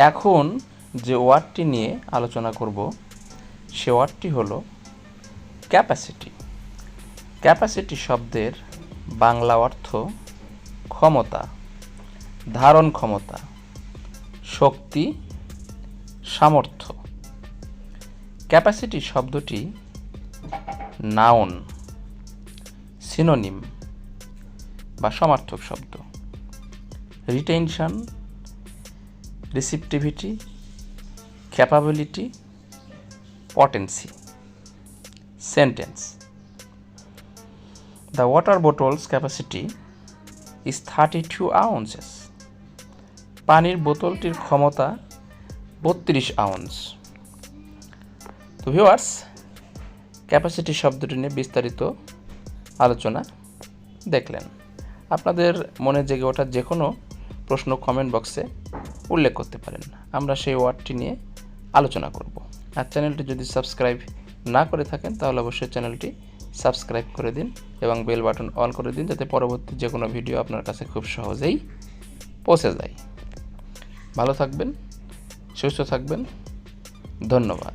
এখন যে ওয়ার্ডটি নিয়ে আলোচনা করব সে ওয়ার্ডটি হলো ক্যাপাসিটি। ক্যাপাসিটি শব্দের বাংলা অর্থ ক্ষমতা, ধারণ ক্ষমতা, শক্তি, সামর্থ্য। ক্যাপাসিটি শব্দটি নাউন, সিনোনিম বা সমার্থক শব্দ। Retention, receptivity, capability, potency. Sentence: The water bottle's capacity is 32 ounces. পানির বোতলটির ক্ষমতা 32 আউন্স। তো ভিউয়ার্স, ক্যাপাসিটি শব্দটি নিয়ে বিস্তারিত আলোচনা দেখলেন। আপনাদের মনে জেগে ওঠা যে কোনো প্রশ্ন কমেন্ট বক্সে উল্লেখ করতে পারেন, আমরা সেই ওয়ার্ডটি নিয়ে আলোচনা করব। আর চ্যানেলটি যদি সাবস্ক্রাইব না করে থাকেন তাহলে অবশ্যই চ্যানেলটি সাবস্ক্রাইব করে দিন এবং বেল বাটন অন করে দিন, যাতে পরবর্তী যে কোনো ভিডিও আপনার কাছে খুব সহজেই পৌঁছে যায়। ভালো থাকবেন, সুস্থ থাকবেন, ধন্যবাদ।